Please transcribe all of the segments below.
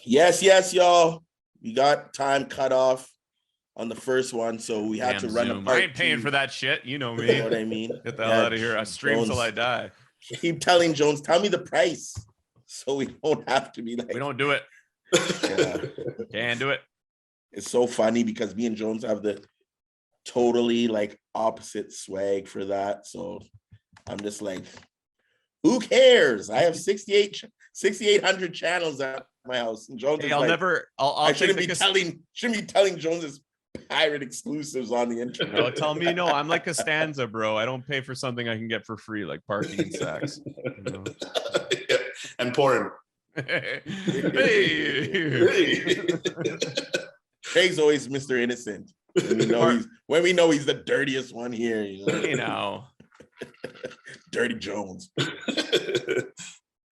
Yes, y'all. We got time cut off on the first one, so we had to run a Zoom. part I ain't paying two. for that shit. You know me. You know what I mean? Get the hell out of here. I stream Jones, till I die. Keep telling Jones, tell me the price, so we don't have to be like. We don't do it. Yeah. Can't do it. It's so funny because me and Jones have the totally like opposite swag for that. So I'm just like, who cares? I have 6,800 channels at my house. And Jones Hey, is I'll like, never. I'll I shouldn't be telling Jones's pirate exclusives on the internet. No, tell me no. I'm like Costanza, bro. I don't pay for something I can get for free, like parking and sex. You know? Yeah. And porn. Hey. Craig's always Mr. Innocent. When we know he's the dirtiest one here. You know. Dirty Jones.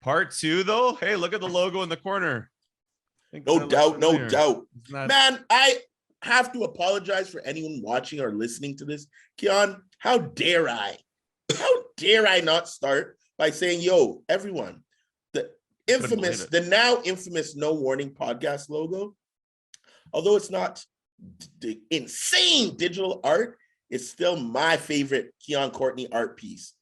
Part 2, though. Hey, look at the logo in the corner. No doubt. Man, I have to apologize for anyone watching or listening to this. Keon, how dare I not start by saying, yo, everyone, the now infamous No Warning podcast logo, although it's not the insane digital art, it's still my favorite Keon Courtney art piece.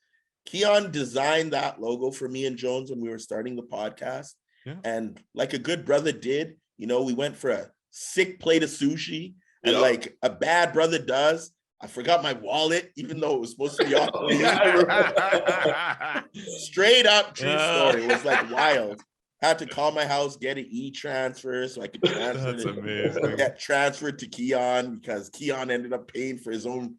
Keon designed that logo for me and Jones when we were starting the podcast. Yeah. And like a good brother did, we went for a sick plate of sushi. And like a bad brother does, I forgot my wallet, even though it was supposed to be off. Straight up true story. It was like wild. Had to call my house, get an e-transfer so I could transfer. That's amazing. Get transferred to Keon because Keon ended up paying for his own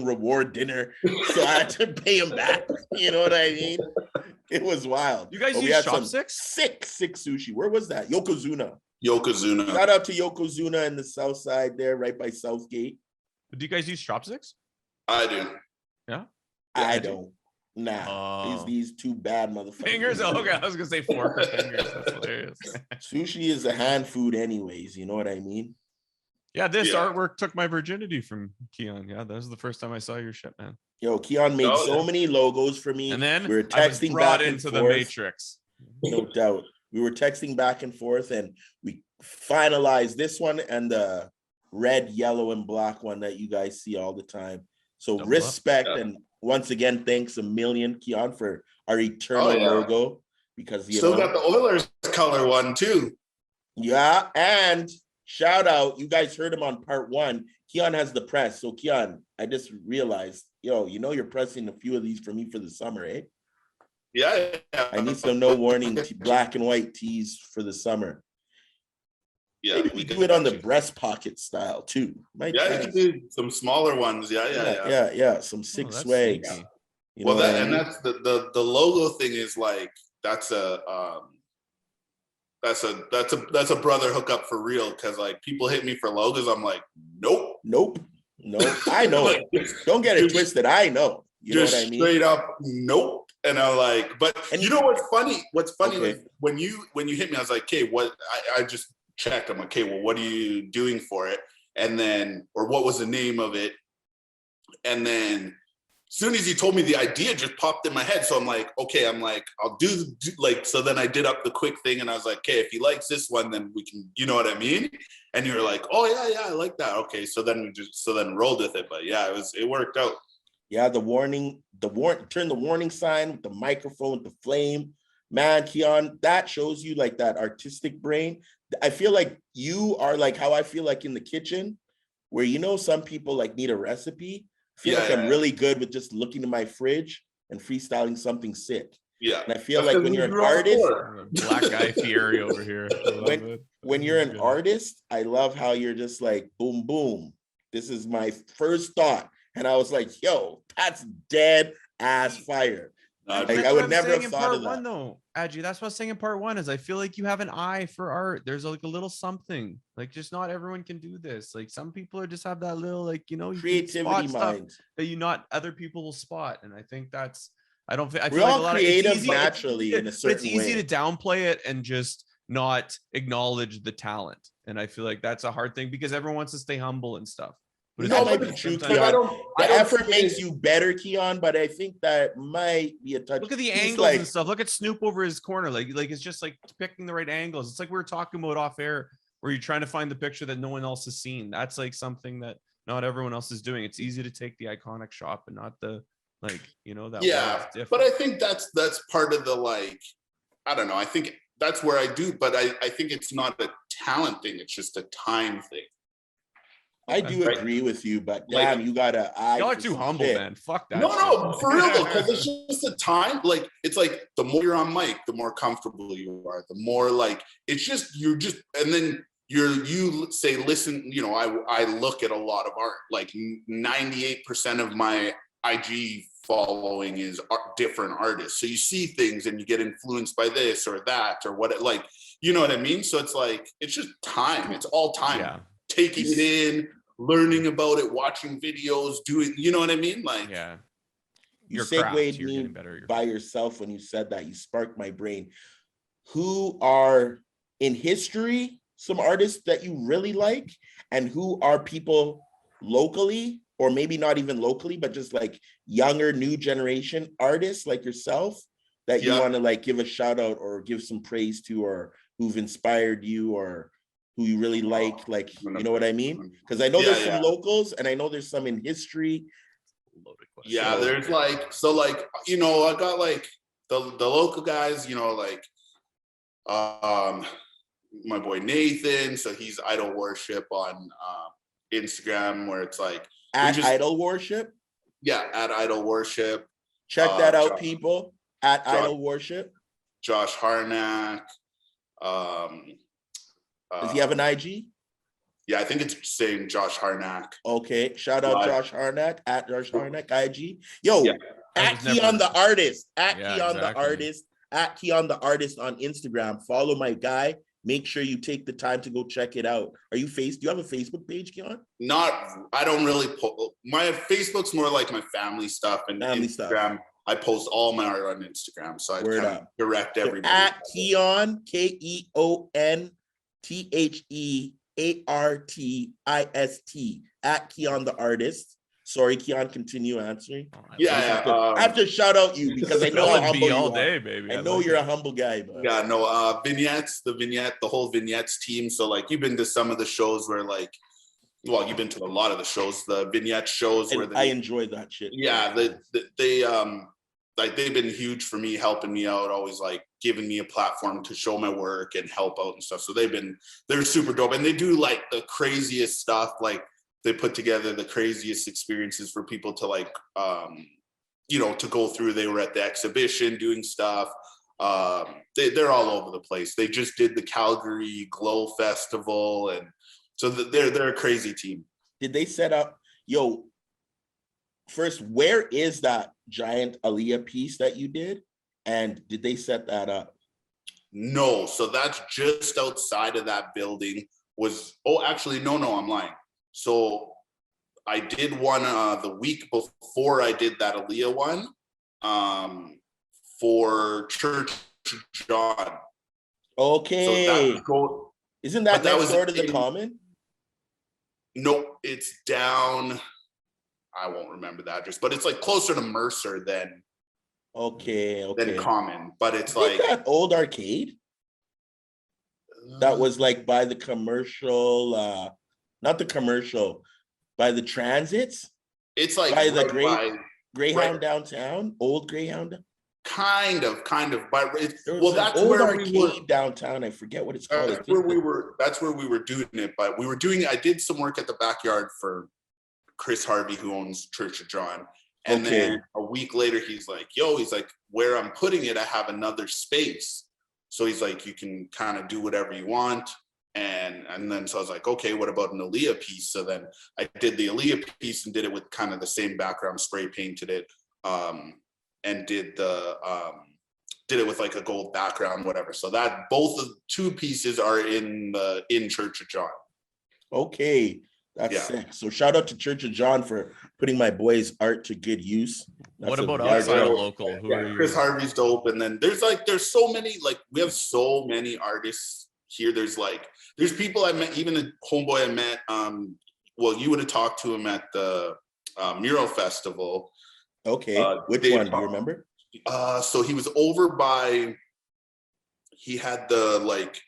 reward dinner. So I had to pay him back. You know what I mean? It was wild. You guys use chopsticks? Sick sushi. Where was that? Yokozuna. Yokozuna. Shout out to Yokozuna in the south side there, right by Southgate. Do you guys use chopsticks? I do. Yeah? I don't. Nah. These two bad motherfuckers. Fingers? Oh, okay. I was going to say fork or fingers. That's hilarious. Sushi is a hand food anyways. You know what I mean? Yeah, this artwork took my virginity from Keon. Yeah, that was the first time I saw your shit, man. Yo, Keon made so many logos for me. And then we were texting back and into forth. The Matrix. No doubt. We were texting back and forth, and we finalized this one and the red, yellow, and black one that you guys see all the time. So respect, and once again, thanks a million, Keon, for our eternal logo. Because you still got the Oilers color one too. Yeah, and shout out, you guys heard him on part 1. Keon has the press. So Keon, I just realized, you're pressing a few of these for me for the summer, eh? Yeah. I need some No Warning black and white tees for the summer. Yeah, maybe we do it on the breast pocket style too. You can do some smaller ones. Yeah. Some sick swags. That's the logo thing is like that's a brother hookup for real, because like people hit me for logos. I'm like, nope. I know. Don't get it twisted. I know. You know what I mean? Straight up, nope. And I'm like, you know what's funny? What's funny was when you hit me, I was like, okay, what? I just checked. I'm like, okay, well, what are you doing for it? And then, or what was the name of it? And then, as soon as you told me, the idea just popped in my head. So I'm like, okay, I'll do so then I did up the quick thing, and I was like, okay, if he likes this one, then we can, you know what I mean? And you were like, oh yeah, I like that. Okay, so then rolled with it. But yeah, it worked out. Yeah, turn the warning sign with the microphone, with the flame. Man, Keon, that shows you like that artistic brain. I feel like you are like how I feel like in the kitchen, where some people like need a recipe. I feel like I'm really good with just looking in my fridge and freestyling something sick. Yeah. And I feel like when you're an artist, Black Guy Fieri over here. When you're an artist, I love how you're just like, boom, boom. This is my first thought. And I was like, yo, that's dead ass fire. I would never have thought of that. Though, Agye, that's what I was saying in part 1 is I feel like you have an eye for art. There's like a little something. Like just not everyone can do this. Like some people just have that little creativity mind that not other people will spot. And I think that's I feel like a lot creative of naturally in a certain way. It's easy to downplay it and just not acknowledge the talent. And I feel like that's a hard thing because everyone wants to stay humble and stuff. But that might be true, Keon. The effort makes you better, Keon, but I think that might be a touch. Look at the angles and stuff. Look at Snoop over his corner. Like it's just like picking the right angles. It's like we were talking about off air, where you're trying to find the picture that no one else has seen. That's like something that not everyone else is doing. It's easy to take the iconic shot, but not the that. Yeah, but I think that's part of the I don't know. I think that's where I do, but I think it's not a talent thing. It's just a time thing. I do agree with you, but damn, you gotta. Y'all are too humble, man. Fuck that. No, for real though, because it's just a time. It's like the more you're on mic, the more comfortable you are. The more it's just and then you say, listen. I look at a lot of art. 98% of my IG following is different artists. So you see things and you get influenced by this or that or what. You know what I mean? So it's just time. It's all time. Yeah. Taking it in, learning about it, watching videos, doing, you know what I mean? Yeah. You segued me by yourself when you said that. You sparked my brain. Who are in history some artists that you really like, and who are people locally, or maybe not even locally, but just younger, new generation artists like yourself that you want to give a shout out or give some praise to, or who've inspired you, or who you really like, you know what I mean? Because I know there's some locals, and I know there's some in history. Yeah, there's I got the local guys, my boy Nathan. So he's Idol Worship on Instagram, where it's at Idol Worship. Yeah, at Idol Worship. Check that out, people. At Idol Worship. Josh Harnack. Does he have an IG? Yeah, I think it's saying Josh Harnack. Okay, shout out Josh Harnack, at Josh Harnack IG. At Keon the Artist, at Keon the Artist, at Keon the Artist on Instagram. Follow my guy. Make sure you take the time to go check it out. Do you have a Facebook page, Keon? I don't really my Facebook's more like my family stuff, and Instagram. I post all my art on Instagram, so I kind of direct everybody. At Keon, KeonTheArtist, at Keon the Artist. Sorry, Keon, continue answering. I have to shout out you because I know how humble you are. Baby. I know you're a humble guy. But. Yeah, no, vignettes, the whole vignettes team. So you've been to some of the shows where you've been to a lot of the shows, the vignette shows where I enjoy that shit. Yeah, they've been huge for me, helping me out, always giving me a platform to show my work and help out and stuff. So they're super dope, and they do the craziest stuff. They put together the craziest experiences for people to to go through. They were at the exhibition doing stuff. They're all over the place. They just did the Calgary Glow Festival, and so they're a crazy team. Did they set up? First, where is that giant Aaliyah piece that you did? And did they set that up? No, so that's just outside of that building. Actually, no, I'm lying. So I did one the week before I did that Aaliyah one for Church John. Okay. So isn't that next door to the Common? Nope, it's down. I won't remember the address, but it's closer to Mercer than Common. But it's that old arcade that was by the commercial, not the commercial, by the transits. It's by the Greyhound downtown, old Greyhound. Kind of. But that's old where arcade we were downtown. I forget what it's called. That's where we were doing it. But I did some work at the backyard for Chris Harvey, who owns Church of John. And then a week later, he's where I'm putting it, I have another space. So he's you can kind of do whatever you want. And then so I was okay, what about an Aaliyah piece? So then I did the Aaliyah piece and did it with kind of the same background, spray painted it, and did it with a gold background, whatever. So that both of two pieces are in Church of John. Okay. That's sick. So shout out to Church of John for putting my boy's art to good use. What about outside of local? Who are you? Chris Harvey's dope. And then there's so many, we have so many artists here. There's people I met, even a homeboy I met, you would have talked to him at the mural festival. Okay, which one do you remember? So he was over by. He had the like.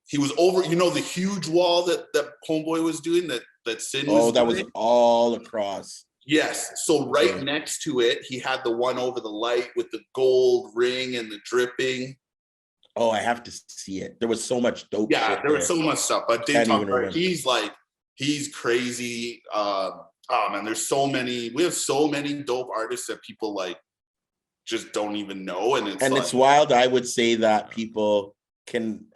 He was over, the huge wall that Homeboy was doing. That Sin was. Oh, that was all across. Yes. So right next to it, he had the one over the light with the gold ring and the dripping. Oh, I have to see it. There was so much dope. Yeah, there was so much stuff. But Dave Tucker, he's crazy. Oh man, we have so many dope artists that people like just don't even know. And it's wild. I would say that people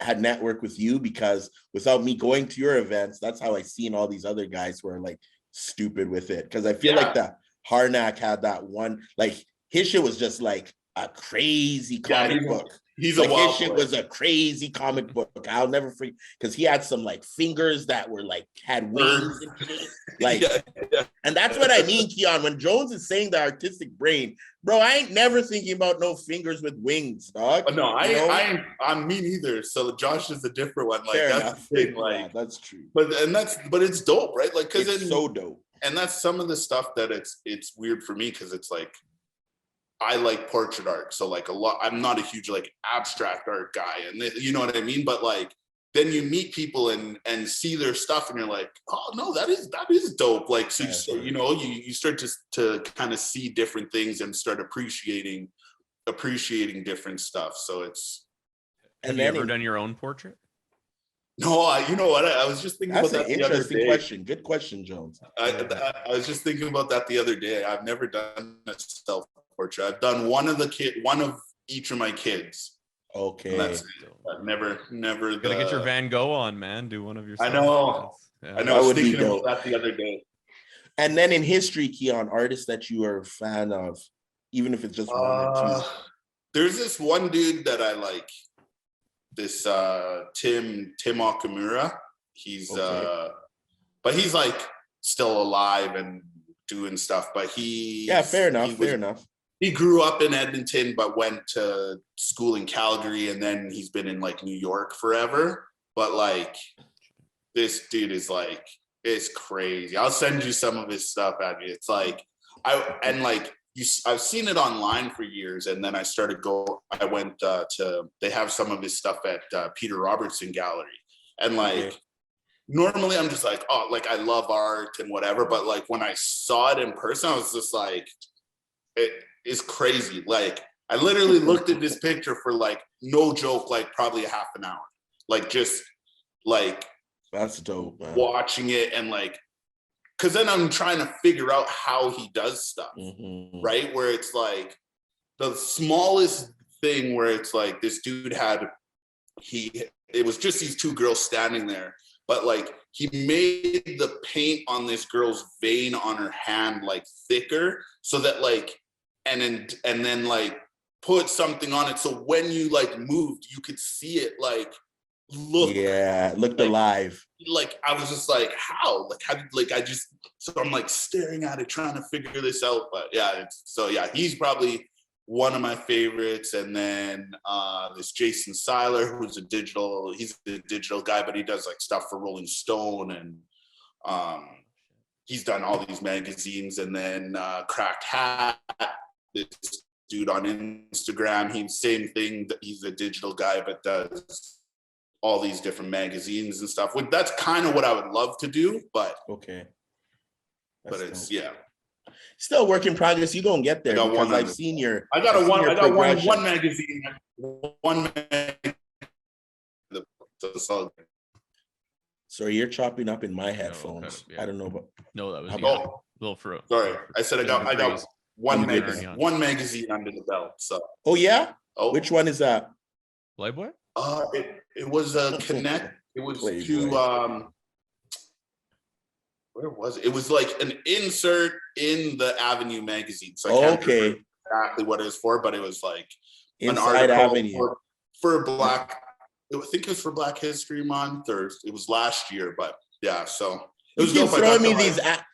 had network with you, because without me going to your events, that's how I seen all these other guys who are like stupid with it. Because I feel like that Harnack had that one, like his shit was just like a crazy comic book. He's like a wild his shit was a crazy comic book. I'll never forget, because he had some like fingers that were like had wings and shit. Like, and that's what I mean, Keon. When Jones is saying the artistic brain, bro, I ain't never thinking about no fingers with wings, dog. No, I'm me neither. So Josh is a different one. Like that's the thing. Like that's true. But it's dope, right? Like because it's so dope. And that's some of the stuff that it's weird for me, because it's like I like portrait art, so like I'm not a huge like abstract art guy, and you know what I mean. But like then you meet people and see their stuff, and you're like, oh no, that is dope. Like so you start to kind of see different things and start appreciating different stuff. So it's. Have you ever done your own portrait? No, you know what? I was just thinking about that the other day. Interesting question. Good question, Jones. I was just thinking about that the other day. I've never done a self-portrait. I've done one of each of my kids. Okay. That's it. I've never. Gotta get your Van Gogh on, man. Do one of your. I know. Yeah. I know. I was thinking about that the other day. And then in history, Keon, artists that you are a fan of, even if it's just one or two. There's this one dude that I like. This Tim Okamura. He's but he's like still alive and doing stuff. But fair enough. He grew up in Edmonton, but went to school in Calgary, and then he's been in like New York forever. But like this dude is like, it's crazy. I'll send you some of his stuff, Agye. It's like I've seen it online for years, and then I went they have some of his stuff at Peter Robertson Gallery, and like normally I'm just like, oh, like I love art and whatever, but like when I saw it in person, I was just like, it is crazy. Like I literally looked at this picture for like no joke, like probably a half an hour, like just like that's dope, man. Watching it and like. Because then I'm trying to figure out how he does stuff, right? Where it's like the smallest thing where it's like this dude it was just these two girls standing there, but like he made the paint on this girl's vein on her hand like thicker so that like, and then like put something on it. So when you like moved, you could see it like, looked alive. Like I was just like, how so I'm like staring at it trying to figure this out. But he's probably one of my favorites. And then this Jason Seiler, he's a digital guy, but he does like stuff for Rolling Stone, and he's done all these magazines. And then Cracked Hat, this dude on Instagram, same thing, he's a digital guy but does all these different magazines and stuff. That's kind of what I would love to do, but That's it's dope. Still work in progress. You gonna get there because I've seen your. I got one magazine. Sorry, you're chopping up in my headphones. I don't know, but no, that was little fruit. Sorry, I said I got one magazine under the belt. So. Oh yeah. Oh, which one is that? Playboy. It was a Connect. It was to where was it? It was like an insert in the Avenue magazine. So I can't remember exactly what it was for, but it was like Inside an article Avenue for Black. I think it was for Black History Month, or it was last year. But yeah, so it was.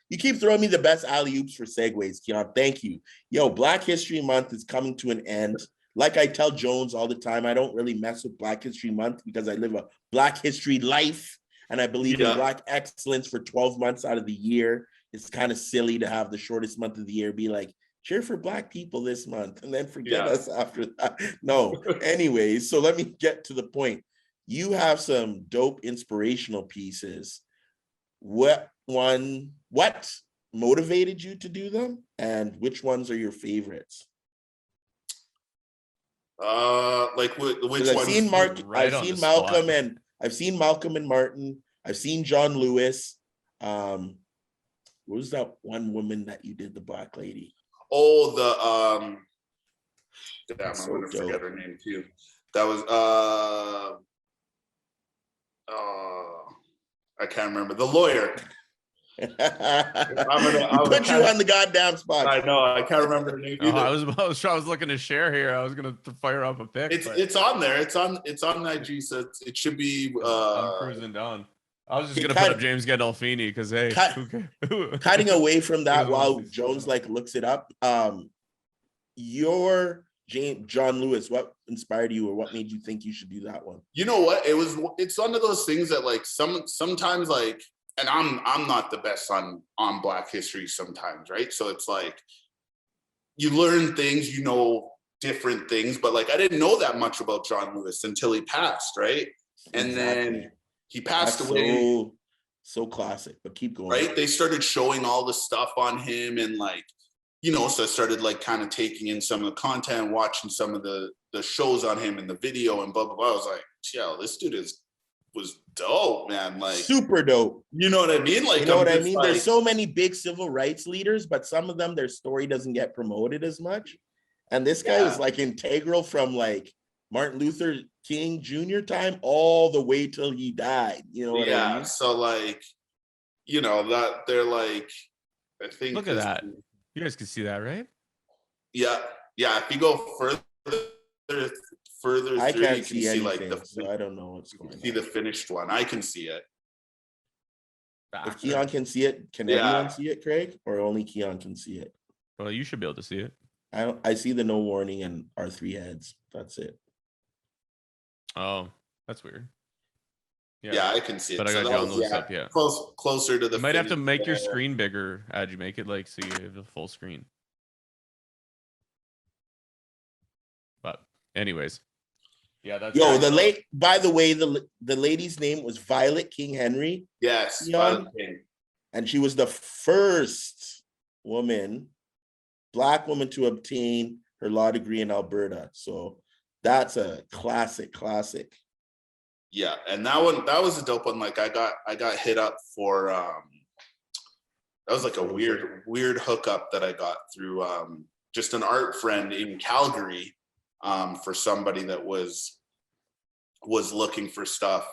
You keep throwing me the best alley-oops for segues, Keon. Thank you. Yo, Black History Month is coming to an end. Like I tell Jones all the time, I don't really mess with Black History Month because I live a Black History life. And I believe in Black excellence for 12 months out of the year. It's kind of silly to have the shortest month of the year be like, cheer for Black people this month and then forget us after that. No, anyways, so let me get to the point. You have some dope inspirational pieces. What motivated you to do them, and which ones are your favorites? Like which ones? I've seen Malcolm and I've seen Malcolm and Martin. I've seen John Lewis. What was that one woman that you did, the Black lady? Oh, damn, I'm gonna forget her name too. That was I can't remember. The lawyer. Put you on the goddamn spot. I know. I can't remember her name either. I was looking to share here. I was gonna fire up a pic. It's on there. It's on IG, so it should be. I'm cruising down. I was just gonna put up James Gandolfini because hey, cutting away from that while Jones like looks it up. Your John Lewis, what inspired you, or what made you think you should do that one? You know what? It's one of those things that like sometimes like. And I'm not the best on Black history sometimes, right? So it's like you learn things, you know, different things, but like I didn't know that much about John Lewis until he passed, right? And then he passed away. So classic, but keep going. Right? They started showing all the stuff on him, and like, you know, so I started like kind of taking in some of the content, watching some of the shows on him and the video and blah blah blah. I was like, yeah, this dude was dope, man. Like super dope. You know what I mean? Like, you know what I mean? Like, there's so many big civil rights leaders, but some of them, their story doesn't get promoted as much. And this guy was like integral from like Martin Luther King Jr. time all the way till he died. You know what I mean? So like, you know, that they're like, I think. Look at that. You guys can see that, right? Yeah. Yeah. If you go further I through, can't you see anything, so I don't know what's going on. See the finished one. I can see it. If Keon can see it, can anyone see it, Craig? Or only Keon can see it? Well, you should be able to see it. I see the no warning and our three heads. That's it. Oh, that's weird. Yeah, I can see it. But I got John Lewis up, closer to the. You might have to make your screen bigger. How'd you make it like so you have the full screen? But anyways. Yeah, that's by the way, the lady's name was Violet King Henry. Yes, Violet King. And she was the first Black woman to obtain her law degree in Alberta. So that's a classic. Yeah, and that was a dope one. Like I got hit up for that was like a weird hookup that I got through just an art friend in Calgary. For somebody that was looking for stuff,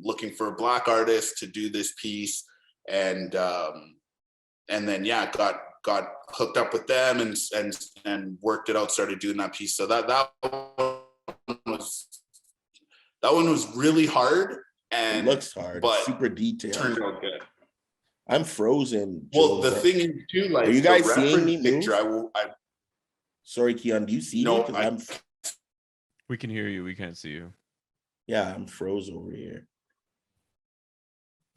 looking for a Black artist to do this piece, and then got hooked up with them and worked it out, started doing that piece. So that one was really hard, and it looks hard, but super detailed. Turned out good. I'm frozen. Well, the thing is too, like, are you guys seeing me move? I Sorry, Keon, do you see me? We can hear you. We can't see you. Yeah, I'm froze over here.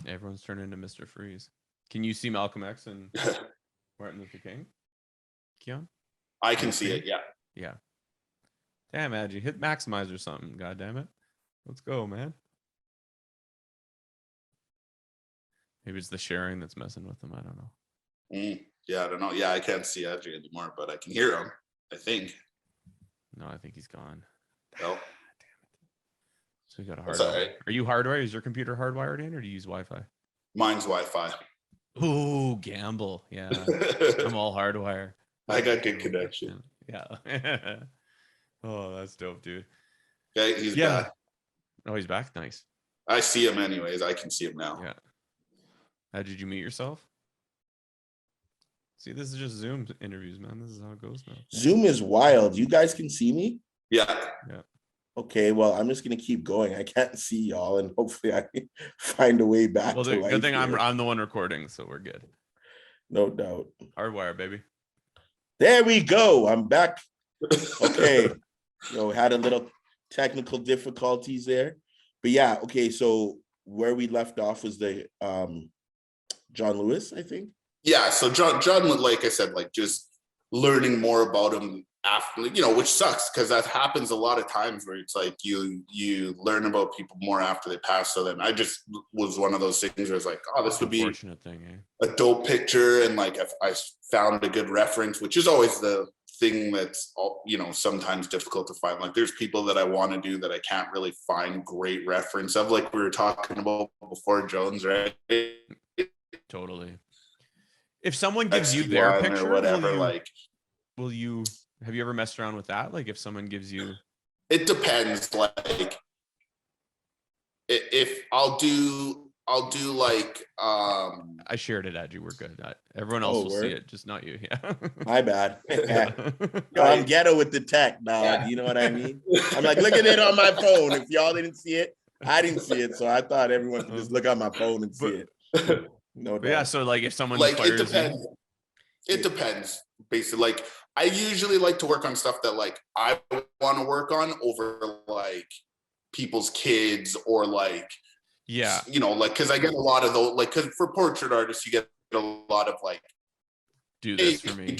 Everyone's turning into Mr. Freeze. Can you see Malcolm X and Martin Luther King? Keon? I can see it, yeah. Yeah. Damn, Agye, hit maximize or something. God damn it. Let's go, man. Maybe it's the sharing that's messing with them. I don't know. Yeah, I don't know. Yeah, I can't see Agye anymore, but I can hear him, I think. No, I think he's gone. Oh. Damn it. So we got a hardwire. Right. Are you hardwired? Is your computer hardwired in, or do you use Wi-Fi? Mine's Wi-Fi. Ooh, gamble. Yeah. I'm all hardwire. I got good connection. Yeah. Oh, that's dope, dude. Yeah, he's back. Oh, he's back? Nice. I see him anyways. I can see him now. Yeah. How did you meet yourself? See, this is just Zoom interviews, man. This is how it goes now. Zoom is wild. You guys can see me? Yeah. Okay, well, I'm just gonna keep going. I can't see y'all, and hopefully I can find a way back. Well, the good thing I'm the one recording, so we're good. No doubt. Hardwire, baby. There we go. I'm back. Okay. Had a little technical difficulties there. But yeah, okay, so where we left off was the John Lewis, I think. Yeah, so John, like I said, like just learning more about him after, which sucks because that happens a lot of times where it's like you learn about people more after they pass. So then I just was one of those things where it's like, oh, this would be a dope picture, and like if I found a good reference, which is always the thing that's sometimes difficult to find. Like there's people that I want to do that I can't really find great reference of, like we were talking about before, Jones, right? Totally. If someone gives you their picture or whatever, have you ever messed around with that? Like if someone gives you, it depends. Like if I'll do like I shared it, Agye. We're good. Everyone else will see it, just not you. Yeah. My bad. Yo, I'm ghetto with the tech, dog. Yeah. You know what I mean? I'm like, look at it on my phone. If y'all didn't see it, I didn't see it. So I thought everyone could just look on my phone and see it. No doubt. Yeah, so like if someone like it depends basically. Like I usually like to work on stuff that like I want to work on over like people's kids or like, yeah, like because I get a lot of those, like because for portrait artists you get a lot of like, do this for me,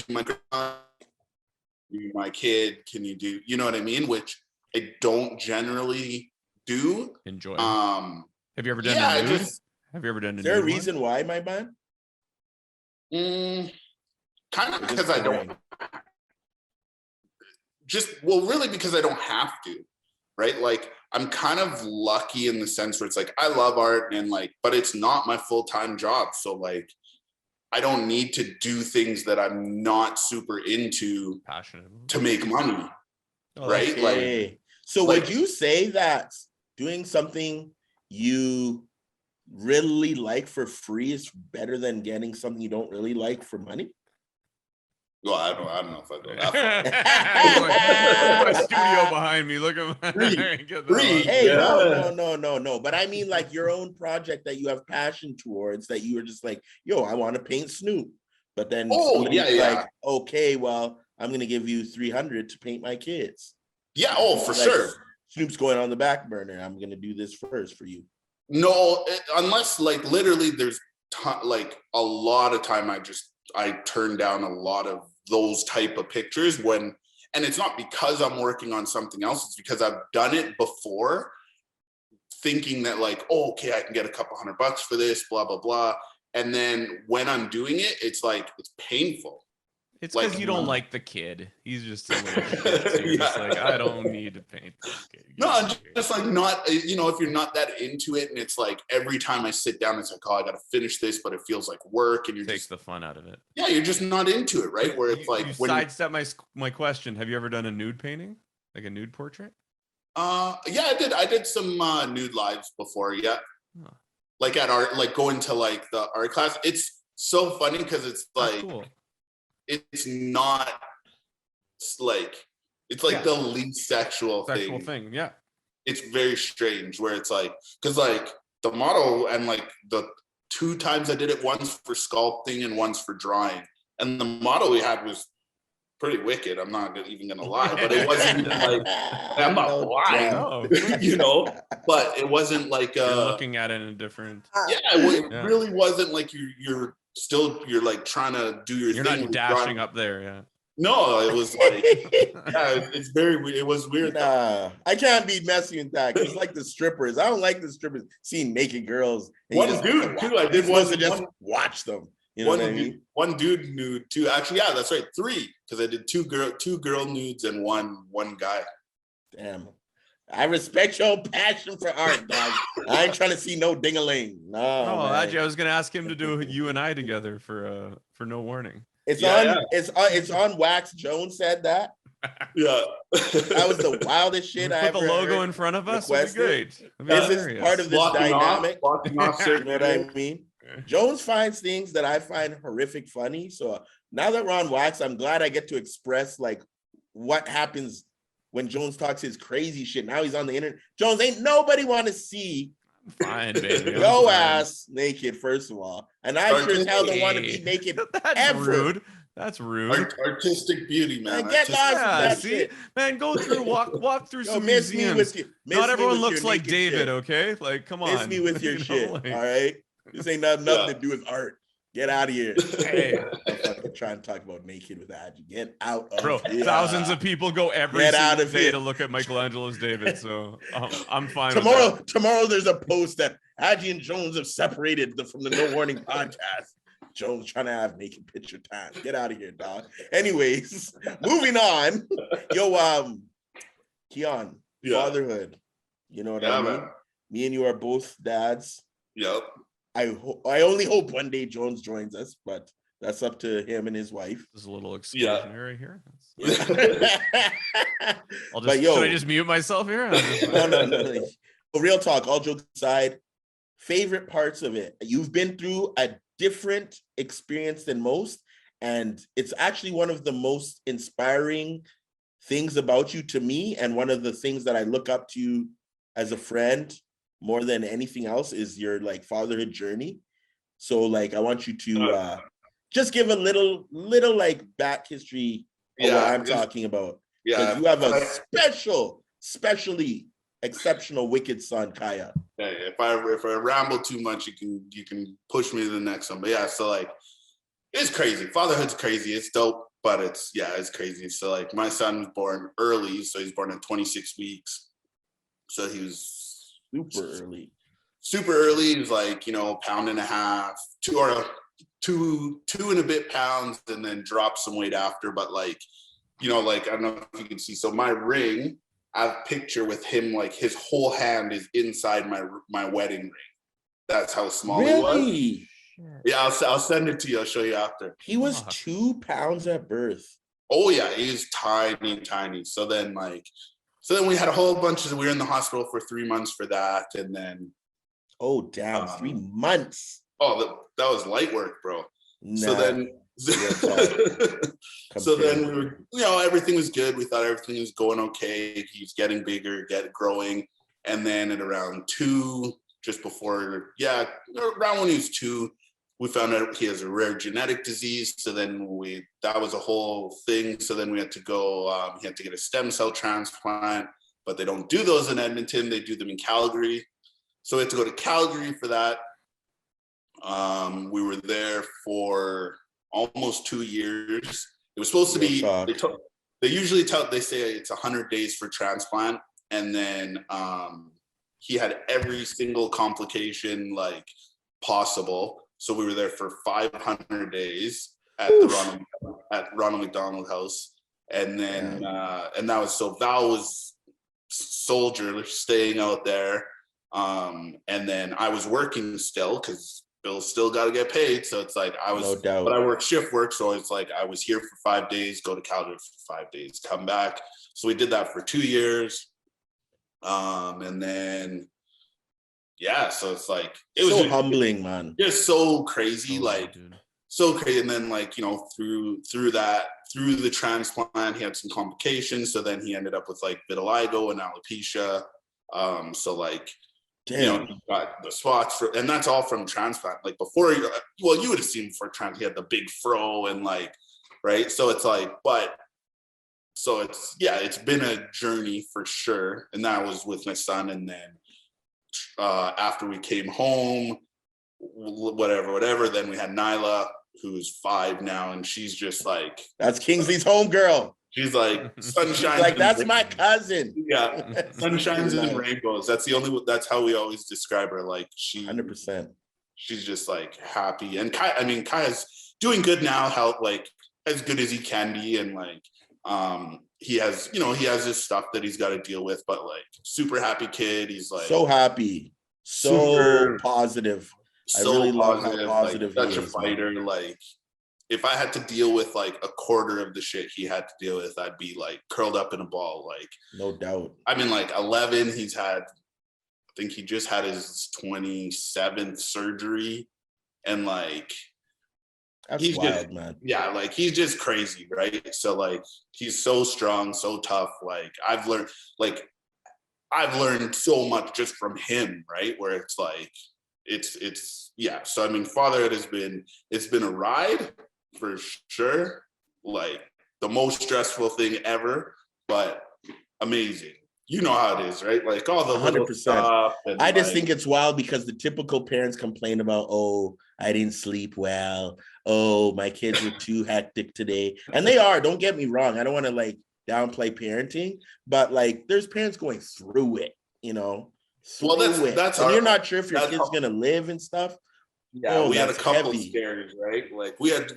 my kid, can you do, you know what I mean, which I don't generally do. Enjoy. Have you ever done a nude? Have you ever done a nude? Is there a reason why, my man? Kind of because I don't really because I don't have to, right? Like I'm kind of lucky in the sense where it's like I love art and like, but it's not my full-time job. So like I don't need to do things that I'm not super into passionate to make money. Right? Okay. Like, so would you say that doing something you really like for free is better than getting something you don't really like for money? Well, I don't know if I go that far. My studio behind me. Look at my free. Hey, yeah. No. But I mean, like your own project that you have passion towards, that you were just like, yo, I want to paint Snoop. But then like, okay, well, I'm gonna give you $300 to paint my kids. Yeah, for like, sure. Snoop's going on the back burner. I'm gonna do this first for you. No, unless like literally there's like a lot of time I turn down a lot of those type of pictures and it's not because I'm working on something else, it's because I've done it before thinking that like, oh, okay, I can get a couple $100 for this, blah, blah, blah. And then when I'm doing it, it's like, it's painful. It's because like, you don't like the kid. He's just a little shit. So you're just like, I don't need to paint this kid. No, I'm just like not, if you're not that into it and it's like every time I sit down, it's like, oh, I got to finish this, but it feels like work and takes the fun out of it. Yeah, you're just not into it, right? Where it's like you sidestep my question. Have you ever done a nude painting? Like a nude portrait? Yeah, I did. I did some nude lives before, yeah. Huh. Like at art, like going to like the art class. It's so funny because it's like cool. It's not like it's like the least sexual thing. Yeah, it's very strange where it's like because like the model and like the 2 times I did it, once for sculpting and once for drawing, and the model we had was pretty wicked. I'm not even gonna lie, but it wasn't like I'm not lying, but it wasn't like you're looking at it in a different. Yeah, it really wasn't like you're like trying to do your thing. You're not dashing up there, yeah. No, it was like, it's very weird. It was weird. Nah, I can't be messy with that. It's like the strippers. I don't like the strippers seeing naked girls. One dude too. I did want to just watch them. You know what I mean? One dude nude too. Actually, yeah, that's right. 3 because I did 2 girl nudes and one guy. Damn. I respect your passion for art, dog. I ain't trying to see no ding-a-ling. No. Actually, I was gonna ask him to do you and I together for No Warning. It's on Wax. Jones said that. Yeah. That was the wildest shit I ever put the logo heard. in front of us. That'd be great. This is part of this dynamic. You know what I mean? Jones finds things that I find horrific funny. So now that we're on Wax, I'm glad I get to express like what happens when Jones talks his crazy shit. Now he's on the internet. Jones, ain't nobody want to see fine, baby. Yo ass naked, first of all. And I sure as hell don't want to be naked. That's rude. That's rude. Artistic beauty, man. Get lost in that see, shit. man, go through, walk through some miss me museums. with you. Not everyone looks like David, shit. okay? Like, come on. Miss me with your shit, all right? This ain't nothing to do with art. Get out of here. Hey, I'm fucking trying to talk about naked with Agye. Get out of bro, here. thousands of people go every single day to look at Michelangelo's David, so I'm fine tomorrow, with that. Tomorrow there's a post that Agye and Jones have separated from the No Warning podcast. Jones trying to have naked picture time. Get out of here, dog. Anyways, moving on. Yo, Keon, fatherhood. You know what I mean? Man. Me and you are both dads. Yep. I only hope one day Jones joins us, but that's up to him and his wife. There's a little exclusionary here. Should I just mute myself here? No. Real talk, all jokes aside, favorite parts of it. You've been through a different experience than most, and it's actually one of the most inspiring things about you to me, and one of the things that I look up to you as a friend more than anything else is your like fatherhood journey. So like I want you to just give a little like back history of what I'm talking about. Yeah, you have a especially exceptional wicked son, Kaya. Yeah, if I ramble too much, you can push me to the next one. But yeah, so like it's crazy. Fatherhood's crazy. It's dope, but it's crazy. So like my son was born early, so he's born at 26 weeks. So he was super early. He was like, pound and a half, two and a bit pounds, and then dropped some weight after. But like, like I don't know if you can see. So my ring, I have a picture with him, like his whole hand is inside my wedding ring. That's how small he was. Yeah, I'll send it to you. I'll show you after. He was 2 pounds at birth. Oh yeah, he was tiny. So then we had a whole bunch we were in the hospital for 3 months for that, and then 3 months. Oh, that was light work, bro. Nah. So then we were, everything was good. We thought everything was going okay. He's getting bigger, growing. And then at around 2, just before, around when he was 2, we found out he has a rare genetic disease. So then that was a whole thing. So then we had to go, he had to get a stem cell transplant, but they don't do those in Edmonton. They do them in Calgary. So we had to go to Calgary for that. We were there for almost 2 years. It was supposed to be, they say it's 100 days for transplant. And then he had every single complication like possible. So we were there for 500 days at Ronald McDonald House. And then, and that was, so Val was soldier staying out there. And then I was working still because Bill's still got to get paid. So it's like but I work shift work. So it's like I was here for 5 days, go to Calgary for 5 days, come back. So we did that for 2 years. And then, so it's like, it was so humbling, man. Just so crazy, so crazy. And then like, through the transplant, he had some complications. So then he ended up with like vitiligo and alopecia. So like, damn. Got the spots and that's all from transplant. Like before, you would have seen before transplant, he had the big fro and like, right. So it's like, so it's been a journey for sure. And that was with my son. And then after we came home, whatever, then we had Nyla, who's 5 now. And she's just like, that's Kingsley's homegirl. She's like sunshine. Like that's my cousin. Yeah, sunshines and rainbows. That's how we always describe her. Like 100%. She's just like happy. And Kaya's doing good now. How like as good as he can be, and like he has his stuff that he's got to deal with. But like super happy kid. He's like so happy, so positive. So I really positive, love how positive like, he such is, a fighter. Man. Like if I had to deal with like a quarter of the shit he had to deal with, I'd be like curled up in a ball. Like no doubt. I mean, like 11, I think he just had his 27th surgery, and like he's wild, man. Yeah, like he's just crazy, right? So like he's so strong, so tough. Like I've learned so much just from him, right? Where it's like it's so I mean, fatherhood it's been a ride for sure, like the most stressful thing ever, but amazing. You know how it is, right? Like all the 100%. Stuff. I just think it's wild because the typical parents complain about, oh, I didn't sleep well. Oh, my kids were too hectic today. And they are, don't get me wrong. I don't want to like downplay parenting, but like there's parents going through it, you know? Well, that's and you're not sure if your kid's going to live and stuff. Yeah, we had a couple scares, right? Like we had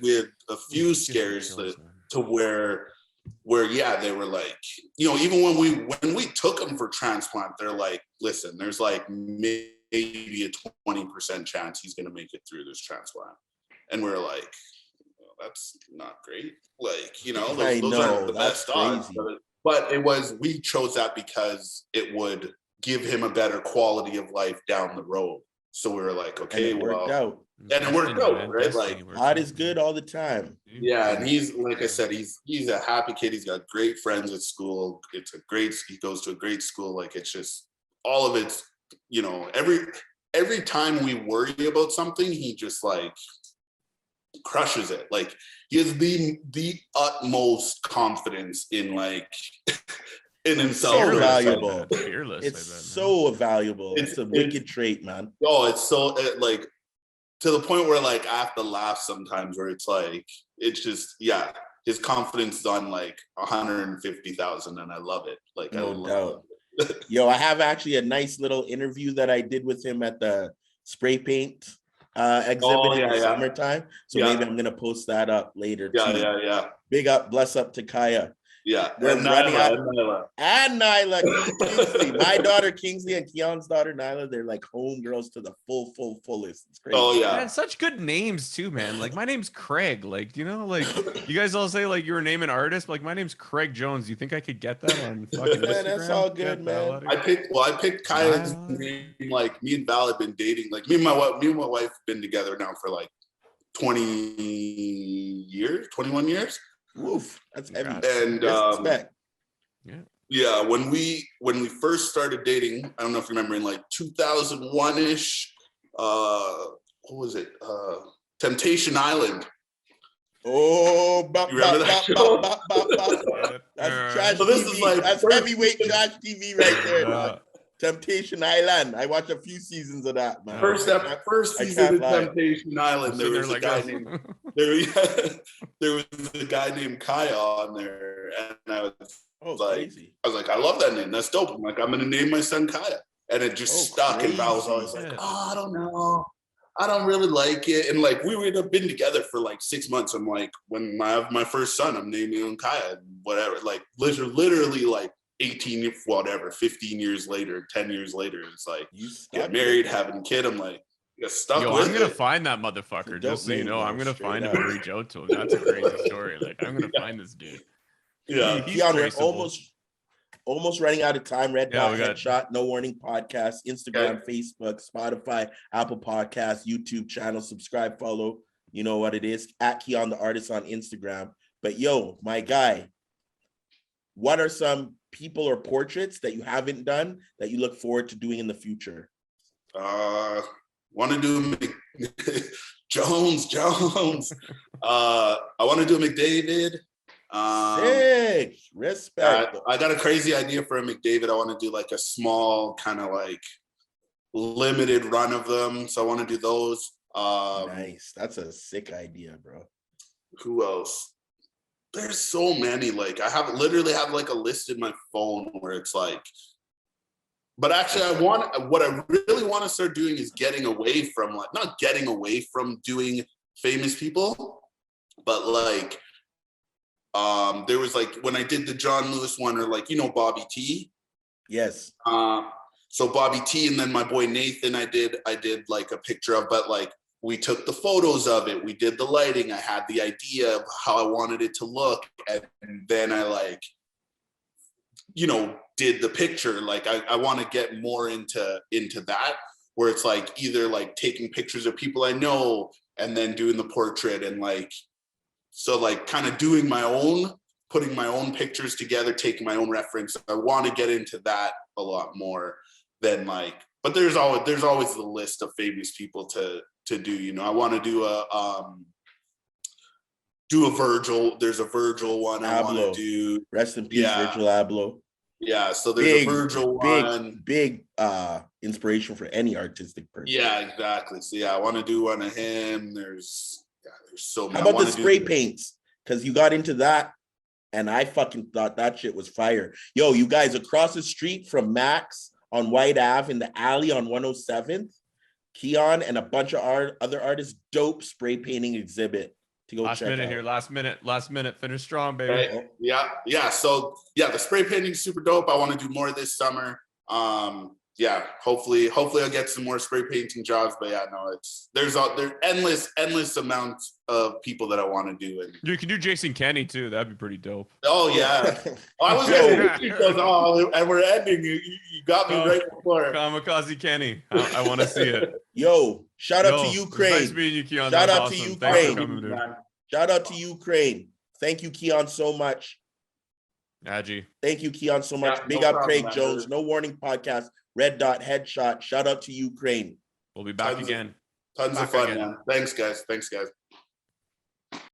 a few scares to where yeah, they were like, you know, even when we took them for transplant, they're like, listen, there's like maybe a 20% chance he's gonna make it through this transplant. And we're like, well, that's not great. Like, you know, those aren't the best odds. But we chose that because it would give him a better quality of life down the road. So we were like, okay, and it worked out. And it worked out, right? Like God is good all the time. Yeah, and he's, like I said, he's a happy kid. He's got great friends at school. He goes to a great school. Like it's just all of it's, you know, every time we worry about something, he just like crushes it. Like he has the utmost confidence in like in himself. So valuable. Fearless. It's so valuable. It's a wicked trait, man. Oh, it's so like to the point where like I have to laugh sometimes, where it's like it's just his confidence is on like 150,000, and I love it. Like no doubt. Yo, I have actually a nice little interview that I did with him at the spray paint exhibit in the summertime. So maybe I'm gonna post that up later too. Yeah. Big up, bless up to Kaya. Yeah, we're running out. And Nyla Kingsley. My daughter Kingsley and Keon's daughter Nyla, they're like homegirls to the fullest. It's crazy. Oh yeah, man, such good names too, man. Like my name's Craig. Like, you know, like you guys all say like you were naming artist. Like my name's Craig Jones. You think I could get that on fucking Instagram? That's all good, man. I picked Kaya's name. Like me and Val have been dating. Like me and my wife have been together now for like 21 years. Woof, that's heavy. And when we first started dating, I don't know if you remember, in like 2001-ish, what was it? Temptation Island. Oh, you remember that show? That's trash TV. That's heavyweight trash TV right there, man. Temptation Island. I watched a few seasons of that, man. First season of Temptation Island, there was a guy named there was a guy named Kaya on there, and I was like, I love that name. That's dope. I'm like, I'm gonna name my son Kaya, and it just stuck. Crazy. And Val was always like, oh, I don't know, I don't really like it. And like we would have been together for like 6 months. I'm like, when I have my first son, I'm naming him Kaya, whatever. Like literally like 15 years later, 10 years later, it's like get married, having a kid. I'm like, stuck with I'm gonna find that motherfucker, just so you know. I'm gonna find him and reach out to him. That's a crazy story. Like I'm gonna find this dude. Yeah, he's almost running out of time. Red Dot Headshot, No Warning Podcast, Instagram, Facebook, Spotify, Apple Podcasts, YouTube channel. Subscribe, follow. You know what it is, at Keon the Artist on Instagram. But yo, my guy, what are some people or portraits that you haven't done that you look forward to doing in the future? Want to do Jones. I want to do McDavid. Sick. Respect. I got a crazy idea for a McDavid. I want to do like a small kind of like limited run of them. So I want to do those. Nice. That's a sick idea, bro. Who else? There's so many. Like I literally have like a list in my phone where it's like, but actually what I really want to start doing is getting away from like, not getting away from doing famous people, but like, there was like, when I did the John Lewis one, or like, you know, Bobby T. Yes. So Bobby T, and then my boy Nathan, I did like a picture of, but like, we took the photos of it. We did the lighting. I had the idea of how I wanted it to look. And then I like, you know, did the picture. Like I want to get more into that, where it's like either like taking pictures of people I know and then doing the portrait, and like, so like kind of doing my own, putting my own pictures together, taking my own reference. I want to get into that a lot more than like, but there's always the list of famous people to do, you know. I want to do do a Virgil. There's a Virgil one I want to do. Rest in peace, Virgil Abloh. Yeah, so there's a Virgil one. Big inspiration for any artistic person. Yeah, exactly. So I want to do one of him. There's so many. How about the spray paints? Because you got into that, and I fucking thought that shit was fire. Yo, you guys, across the street from Max on White Ave in the alley on 107th, Keon and a bunch of other artists, dope spray painting exhibit to go check out. Last minute, finish strong, baby. Right. Yeah. So the spray painting is super dope. I want to do more this summer. Hopefully I'll get some more spray painting jobs. But there's endless amounts of people that I want to do. And you can do Jason Kenney too. That'd be pretty dope. Oh yeah. I was and we're ending. You got me right before. Kamikaze Kenney. I want to see it. Yo, shout out to Ukraine. Nice meeting you, Keon. Shout out to Ukraine. Shout out to Ukraine. Thank you, Keon, so much. Agye. Thank you, Keon, so much. Big up Craig Jones. No Warning Podcast. Red Dot Headshot. Shout out to Ukraine. We'll be back again. Tons of fun, man. Thanks, guys.